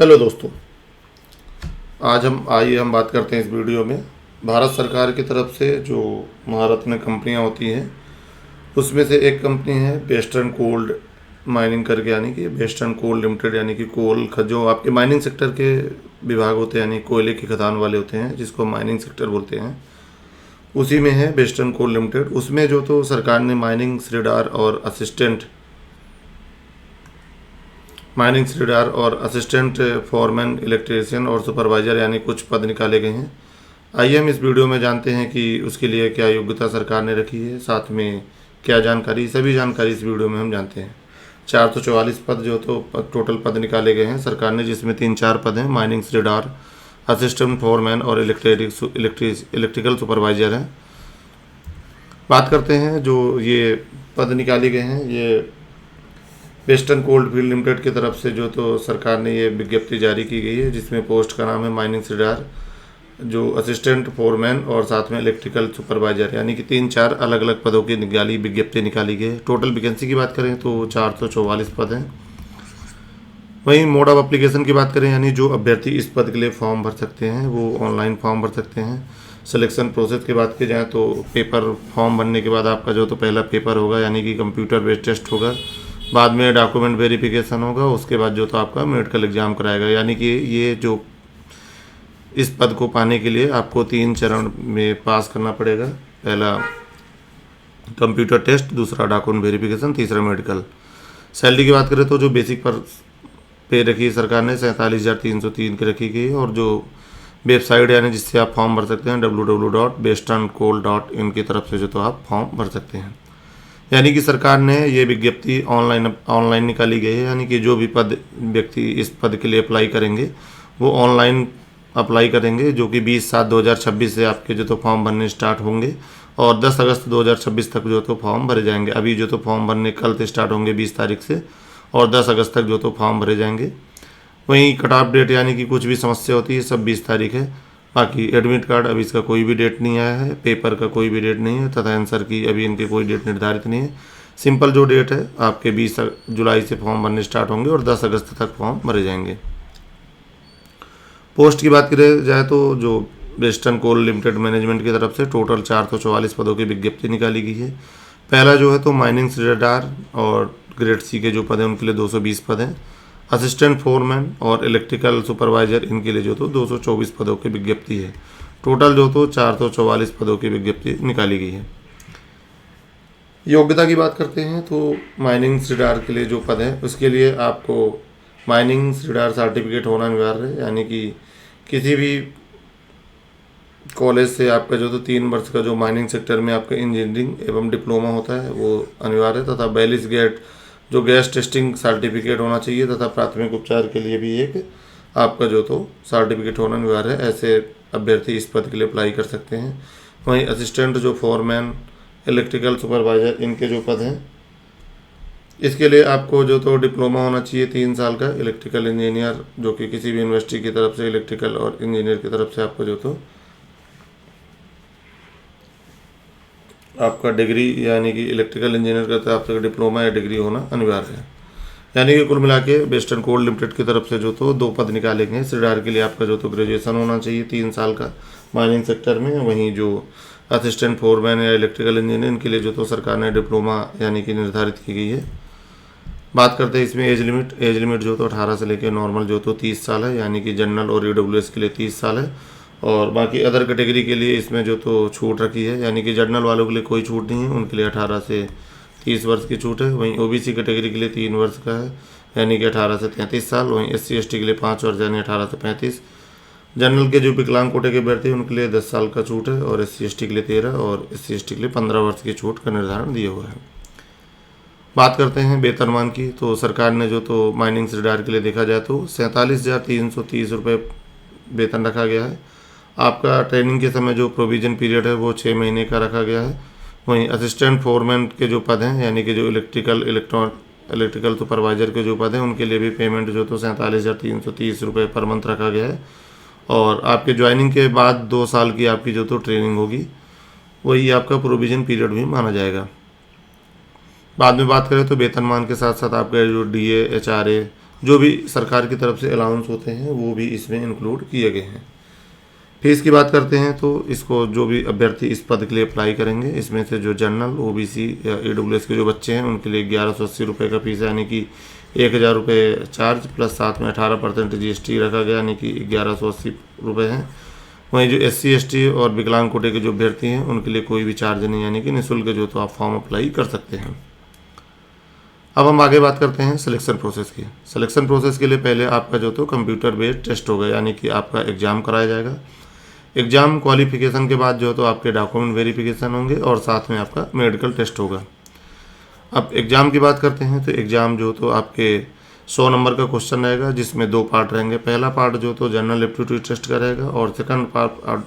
Hello दोस्तों, आज हम बात करते हैं इस वीडियो में भारत सरकार की तरफ से जो भारत में कंपनियां होती हैं उसमें से एक कंपनी है वेस्टर्न कोल्ड माइनिंग करके, यानी कि वेस्टर्न कोल लिमिटेड, यानी कि जो आपके माइनिंग सेक्टर के विभाग होते हैं, यानी कोयले की खदान वाले होते हैं जिसको माइनिंग सेक्टर बोलते हैं, उसी में है वेस्टर्न कोल लिमिटेड। उसमें जो तो सरकार ने माइनिंग श्रेडार और असिस्टेंट फॉरमैन इलेक्ट्रीशियन और सुपरवाइज़र यानी कुछ पद निकाले गए हैं। आइए हम इस वीडियो में जानते हैं कि उसके लिए क्या योग्यता सरकार ने रखी है, साथ में क्या जानकारी, सभी जानकारी इस वीडियो में हम जानते हैं। 444 पद जो तो टोटल पद निकाले गए हैं सरकार ने, जिसमें 3-4 पद हैं माइनिंग श्रेडार, असिस्टेंट फॉरमैन और इलेक्ट्रिकल सुपरवाइज़र हैं। बात करते हैं जो ये पद निकाले गए हैं, ये वेस्टर्न कोल्ड फील्ड लिमिटेड की तरफ से जो तो सरकार ने ये विज्ञप्ति जारी की गई है, जिसमें पोस्ट का नाम है माइनिंग श्रेडार, जो असिस्टेंट फोरमैन और साथ में इलेक्ट्रिकल सुपरवाइजर, यानी कि 3-4 अलग अलग पदों की विज्ञप्ति निकाली गई है। टोटल वैकेंसी की बात करें तो 444 पद हैं। वहीं मोड ऑफ एप्लीकेशन की बात करें, यानी जो अभ्यर्थी इस पद के लिए फॉर्म भर सकते हैं वो ऑनलाइन फॉर्म भर सकते हैं। सिलेक्शन प्रोसेस की बात की जाए तो पेपर फॉर्म भरने के बाद आपका जो तो पहला पेपर होगा, यानी कि कंप्यूटर बेस्ड टेस्ट होगा, बाद में डॉक्यूमेंट वेरिफिकेशन होगा, उसके बाद जो तो आपका मेडिकल एग्ज़ाम कराएगा। यानी कि ये जो इस पद को पाने के लिए आपको 3 चरण में पास करना पड़ेगा। पहला कंप्यूटर टेस्ट, दूसरा डॉक्यूमेंट वेरिफिकेशन, तीसरा मेडिकल। सैलरी की बात करें तो जो बेसिक पर पे रखी है सरकार ने 47,303 की रखी गई है, और जो वेबसाइट यानी जिससे आप फॉर्म भर सकते हैं www.westerncoal.in की तरफ से जो तो आप फॉर्म भर सकते हैं। यानी कि सरकार ने ये विज्ञप्ति ऑनलाइन निकाली गई है, यानी कि जो भी व्यक्ति इस पद के लिए अप्लाई करेंगे वो ऑनलाइन अप्लाई करेंगे, जो कि 20/7/2026 से आपके जो तो फॉर्म भरने स्टार्ट होंगे और 10 अगस्त 2026 तक जो तो फॉर्म भरे जाएंगे। अभी जो तो फॉर्म भरने कल से स्टार्ट होंगे 20 तारीख से, और 10 अगस्त तक जो तो फॉर्म भरे जाएंगे। वहीं कट ऑफ डेट यानी कि कुछ भी समस्या होती है सब 20 तारीख है। बाकी एडमिट कार्ड अभी इसका कोई भी डेट नहीं आया है, पेपर का कोई भी डेट नहीं है, तथा आंसर की अभी इनकी कोई डेट निर्धारित नहीं है। सिंपल जो डेट है आपके 20 जुलाई से फॉर्म भरने स्टार्ट होंगे और 10 अगस्त तक फॉर्म भरे जाएंगे। पोस्ट की बात करें जाए तो जो वेस्टर्न कोल लिमिटेड मैनेजमेंट की तरफ से टोटल 444 पदों की विज्ञप्ति निकाली गई है। पहला जो है तो माइनिंग श्रेडार और ग्रेड सी के जो पद हैं उनके लिए 220 पद हैं। असिस्टेंट फोरमैन और इलेक्ट्रिकल सुपरवाइजर इनके लिए जो तो 224 पदों की विज्ञप्ति है। टोटल जो तो 444 पदों की विज्ञप्ति निकाली गई है। योग्यता की बात करते हैं तो माइनिंग श्रेडार के लिए जो पद है उसके लिए आपको माइनिंग श्रेडार सर्टिफिकेट होना अनिवार्य है, यानी कि किसी भी कॉलेज से आपका जो तो 3 वर्ष का जो माइनिंग सेक्टर में आपका इंजीनियरिंग एवं डिप्लोमा होता है वो अनिवार्य है, तथा 42 गेट जो गैस टेस्टिंग सर्टिफिकेट होना चाहिए, तथा प्राथमिक उपचार के लिए भी एक आपका जो तो सर्टिफिकेट होना अनिवार्य है। ऐसे अभ्यर्थी इस पद के लिए अप्लाई कर सकते हैं। वहीं असिस्टेंट जो फोरमैन, इलेक्ट्रिकल सुपरवाइजर इनके जो पद हैं इसके लिए आपको जो तो डिप्लोमा होना चाहिए 3 साल का इलेक्ट्रिकल इंजीनियर, जो कि किसी भी यूनिवर्सिटी की तरफ से इलेक्ट्रिकल और इंजीनियर की तरफ से आपको जो तो आपका डिग्री यानी कि इलेक्ट्रिकल इंजीनियर का तरफ से डिप्लोमा या डिग्री होना अनिवार्य है। यानी कि कुल मिला के वेस्टर्न कोल लिमिटेड की तरफ से जो तो 2 पद निकाले गए हैं। श्रेडार के लिए आपका जो तो ग्रेजुएशन होना चाहिए 3 साल का माइनिंग सेक्टर में। वहीं जो असिस्टेंट फोरमैन या इलेक्ट्रिकल इंजीनियर इनके लिए जो तो सरकार ने डिप्लोमा यानी कि निर्धारित की गई है। बात करते हैं इसमें एज लिमिट जो तो 18 से लेकर नॉर्मल जो तो 30 साल है, यानी कि जनरल और ईडब्ल्यूएस के लिए 30 साल है, और बाकी अदर कैटेगरी के लिए इसमें जो तो छूट रखी है, यानी कि जनरल वालों के लिए कोई छूट नहीं है, उनके लिए 18 से 30 वर्ष की छूट है। वहीं ओबीसी कैटेगरी के लिए 3 वर्ष का है, यानी कि 18 से 33 साल। वहीं SC ST के लिए 5 वर्ष यानी 18 से 35। जनरल के जो विकलांग कोटे के अभ्यर्थी हैं उनके लिए 10 साल का छूट है, और SC ST के लिए 13 और SC ST के लिए 15 वर्ष की छूट का निर्धारण दिया हुआ है। बात करते हैं वेतनमान की, तो सरकार ने जो तो माइनिंग श्रेडार के लिए देखा जाए तो 47,330 रुपये वेतन रखा गया है। आपका ट्रेनिंग के समय जो प्रोविज़न पीरियड है वो 6 महीने का रखा गया है। वहीं असिस्टेंट फोरमैन के जो पद हैं, यानी कि जो इलेक्ट्रिकल सुपरवाइजर के जो पद हैं उनके लिए भी पेमेंट जो तो 47,330 रुपये पर मंथ रखा गया है। और आपके ज्वाइनिंग के बाद 2 साल की आपकी जो तो ट्रेनिंग होगी, वही आपका प्रोविज़न पीरियड भी माना जाएगा। बाद में बात करें तो वेतनमान के साथ साथ आपका जो DA, HRA जो भी सरकार की तरफ से अलाउंस होते हैं वो भी इसमें इंक्लूड किए गए हैं। फीस की बात करते हैं तो इसको जो भी अभ्यर्थी इस पद के लिए अप्लाई करेंगे, इसमें से जो जनरल, ओबीसी या ईडब्ल्यूएस के जो बच्चे हैं उनके लिए 1180 रुपये का फीस है, यानी कि 1000 रुपये चार्ज प्लस साथ में 18% जीएसटी रखा गया, यानी कि 1180 रुपये हैं। वहीं जो SC ST और विकलांग कोटे के जो अभ्यर्थी हैं उनके लिए कोई भी चार्ज नहीं, यानी कि निःशुल्क जो तो आप फॉर्म अप्लाई कर सकते हैं। अब हम आगे बात करते हैं सिलेक्शन प्रोसेस की। सिलेक्शन प्रोसेस के लिए पहले आपका जो तो कंप्यूटर बेस्ड टेस्ट होगा, यानी कि आपका एग्ज़ाम कराया जाएगा। एग्ज़ाम क्वालिफिकेशन के बाद जो तो आपके डॉक्यूमेंट वेरिफिकेशन होंगे और साथ में आपका मेडिकल टेस्ट होगा। अब एग्ज़ाम की बात करते हैं तो एग्ज़ाम जो तो आपके 100 नंबर का क्वेश्चन रहेगा, जिसमें 2 पार्ट रहेंगे। पहला पार्ट जो तो जनरल एप्टीट्यूड टेस्ट का रहेगा और सेकंड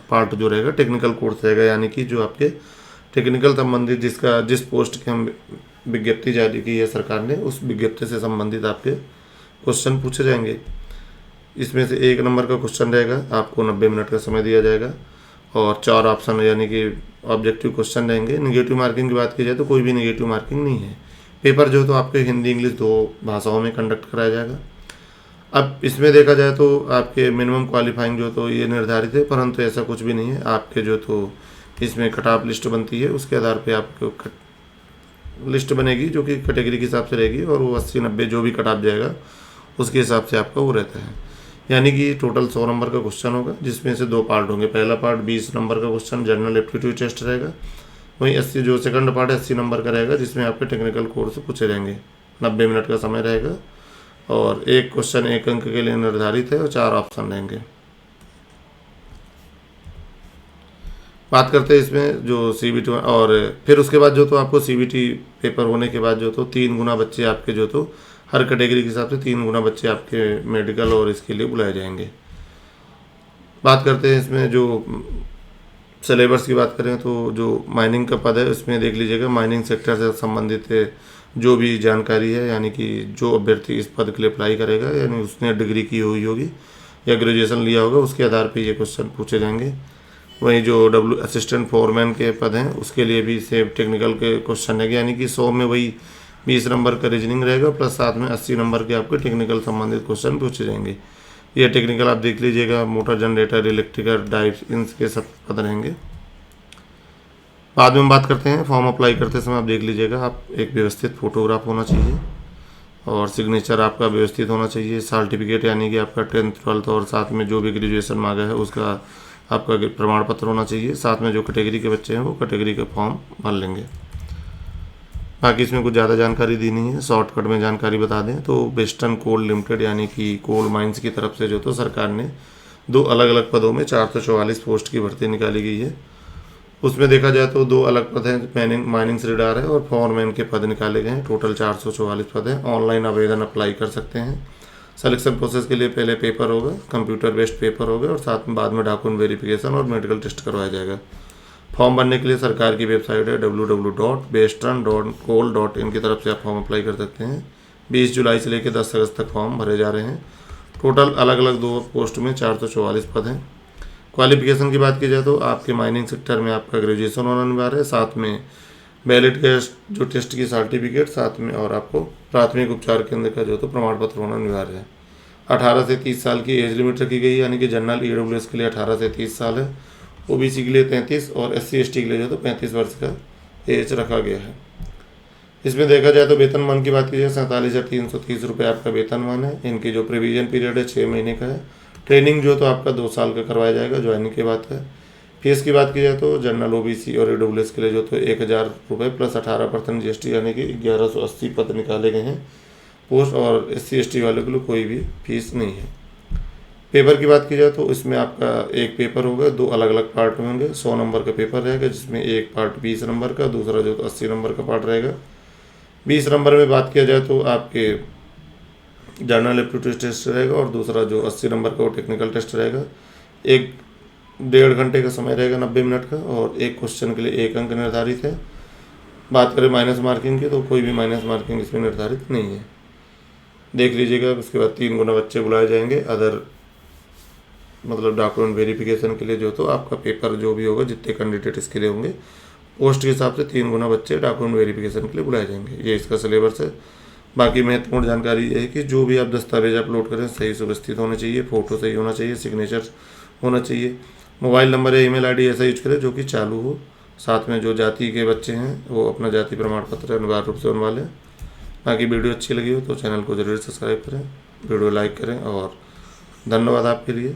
पार्ट जो रहेगा टेक्निकल कोर्स रहेगा, यानी कि जो आपके टेक्निकल संबंधित जिस पोस्ट की हम विज्ञप्ति जारी की है सरकार ने, उस विज्ञप्ति से संबंधित आपके क्वेश्चन पूछे जाएंगे। इसमें से 1 नंबर का क्वेश्चन रहेगा, आपको 90 मिनट का समय दिया जाएगा और 4 ऑप्शन यानी कि ऑब्जेक्टिव क्वेश्चन रहेंगे। निगेटिव मार्किंग की बात की जाए तो कोई भी निगेटिव मार्किंग नहीं है। पेपर जो तो आपके हिंदी इंग्लिश 2 भाषाओं में कंडक्ट कराया जाएगा। अब इसमें देखा जाए तो आपके मिनिमम क्वालिफाइंग जो तो ये निर्धारित है, परंतु ऐसा कुछ भी नहीं है। आपके जो तो इसमें कट ऑफ लिस्ट बनती है, उसके आधार पे आपको लिस्ट बनेगी जो कि कैटेगरी के हिसाब से रहेगी और वो 80-90 जो भी कट ऑफ जाएगा उसके हिसाब से आपका वो रहता है। यानी कि टोटल 100 नंबर का क्वेश्चन होगा, जिसमें से 2 पार्ट होंगे। पहला पार्ट 20 नंबर का क्वेश्चन जनरल एप्टीट्यूड टेस्ट रहेगा, वहीं 80 जो सेकंड पार्ट 80 नंबर का रहेगा, जिसमें आपके टेक्निकल कोर्स पूछे जाएंगे। 90 मिनट का समय रहेगा और एक क्वेश्चन 1 अंक के लिए निर्धारित है और 4 ऑप्शन रहेंगे। बात करते हैं इसमें जो CBT और फिर उसके बाद जो तो आपको CBT पेपर होने के बाद जो तो 3 गुना बच्चे आपके जो तो हर कैटेगरी के हिसाब से 3 गुना बच्चे आपके मेडिकल और इसके लिए बुलाए जाएंगे। बात करते हैं इसमें जो सिलेबस की बात करें तो जो माइनिंग का पद है उसमें देख लीजिएगा, माइनिंग सेक्टर से संबंधित जो भी जानकारी है, यानी कि जो अभ्यर्थी इस पद के लिए अप्लाई करेगा, यानी उसने डिग्री की हुई होगी या ग्रेजुएशन लिया होगा, उसके आधार पर ये क्वेश्चन पूछे जाएंगे। वहीं जो असिस्टेंट फोरमैन के पद हैं उसके लिए भी सेम टेक्निकल के क्वेश्चन है, यानी कि 100 में वही 20 नंबर का रीजनिंग रहेगा प्लस साथ में 80 नंबर के आपके टेक्निकल संबंधित क्वेश्चन पूछे जाएंगे। ये टेक्निकल आप देख लीजिएगा, मोटर जनरेटर, इलेक्ट्रिकल, डाइव, इनके सब पद रहेंगे। बाद में हम बात करते हैं फॉर्म अप्लाई करते समय आप देख लीजिएगा, आप एक व्यवस्थित फोटोग्राफ होना चाहिए और सिग्नेचर आपका व्यवस्थित होना चाहिए। सर्टिफिकेट यानी कि आपका 10th 12th और साथ में जो भी ग्रेजुएशन मांगा है उसका आपका प्रमाण पत्र होना चाहिए। साथ में जो कैटेगरी के बच्चे हैं वो कैटेगरी का फॉर्म भर लेंगे। बाकी इसमें कुछ ज़्यादा जानकारी दी नहीं है, शॉर्टकट में जानकारी बता दें तो वेस्टर्न कोल लिमिटेड यानी कि कोल माइंस की तरफ से जो तो सरकार ने 2 अलग अलग पदों में 444 पोस्ट की भर्ती निकाली गई है। उसमें देखा जाए तो 2 अलग पद हैं, माइनिंग सीडर है और फॉरमैन के पद निकाले गए हैं। टोटल 444 पद हैं। ऑनलाइन आवेदन अप्लाई कर सकते हैं। सिलेक्शन प्रोसेस के लिए पहले पेपर होगा, कंप्यूटर बेस्ड पेपर होगा और साथ में बाद में डॉक्यूमेंट वेरिफिकेशन और मेडिकल टेस्ट करवाया जाएगा। फॉर्म भरने के लिए सरकार की वेबसाइट है www.western.coal.in की तरफ से आप फॉर्म अप्लाई कर सकते हैं। 20 जुलाई से लेकर 10 अगस्त तक फॉर्म भरे जा रहे हैं। टोटल अलग अलग 2 पोस्ट में 444 पद हैं। क्वालिफिकेशन की बात की जाए तो आपके माइनिंग सेक्टर में आपका ग्रेजुएशन होना अनिवार्य है, साथ में वैलिड जो टेस्ट की सर्टिफिकेट, साथ में और आपको प्राथमिक उपचार केंद्र का जो तो प्रमाण पत्र होना अनिवार्य है। 18 से 30 साल की एज लिमिट रखी गई है, यानी कि जनरल EWS के लिए 18 से 30 साल है, OBC के लिए 33 और SC ST के लिए जो तो 35 वर्ष का एज रखा गया है। इसमें देखा जाए तो वेतनमान की बात की जाए 47,330 रुपये आपका वेतनमान है। इनकी जो प्रोविजन पीरियड है 6 महीने का है। ट्रेनिंग जो तो आपका 2 साल का करवाया जाएगा ज्वाइनिंग के बाद है। फीस की बात की जाए तो जनरल OBC और EWS के लिए जो तो 1000 रुपये प्लस 18% GST यानी कि 1180 पद निकाले गए हैं पोस्ट, और SC ST वाले के लिए कोई भी फीस नहीं है। पेपर की बात की जाए तो इसमें आपका एक पेपर होगा, 2 अलग अलग पार्ट में होंगे। 100 नंबर का पेपर रहेगा जिसमें एक पार्ट 20 नंबर का, दूसरा जो तो 80 नंबर का पार्ट रहेगा। 20 नंबर में बात किया जाए तो आपके जनरल एप्टीट्यूड टेस्ट रहेगा और दूसरा जो 80 नंबर का वो टेक्निकल टेस्ट रहेगा। 1.5 घंटे का समय रहेगा 90 मिनट का और एक क्वेश्चन के लिए 1 अंक निर्धारित है। बात करें माइनस मार्किंग की तो कोई भी माइनस मार्किंग इसमें निर्धारित नहीं है। देख लीजिएगा। उसके बाद 3 गुना बच्चे बुलाए जाएंगे अदर मतलब डॉक्यूमेंट वेरिफिकेशन के लिए जो तो आपका पेपर जो भी होगा जितने कैंडिडेट इसके लिए होंगे पोस्ट के हिसाब से 3 गुना बच्चे डॉक्यूमेंट वेरिफिकेशन के लिए बुलाए जाएंगे। ये इसका सिलेबस है। बाकी महत्वपूर्ण जानकारी ये है कि जो भी आप दस्तावेज अपलोड करें सही सुव्यवस्थित होने चाहिए, फ़ोटो सही होना चाहिए, सिग्नेचर होना चाहिए, मोबाइल नंबर या ईमेल आईडी ऐसा यूज करें जो कि चालू हो। साथ में जो जाति के बच्चे हैं वो अपना जाति प्रमाण पत्र अनिवार्य रूप से बनवा लें। बाकी वीडियो अच्छी लगी हो तो चैनल को ज़रूर सब्सक्राइब करें, वीडियो लाइक करें और धन्यवाद आपके लिए।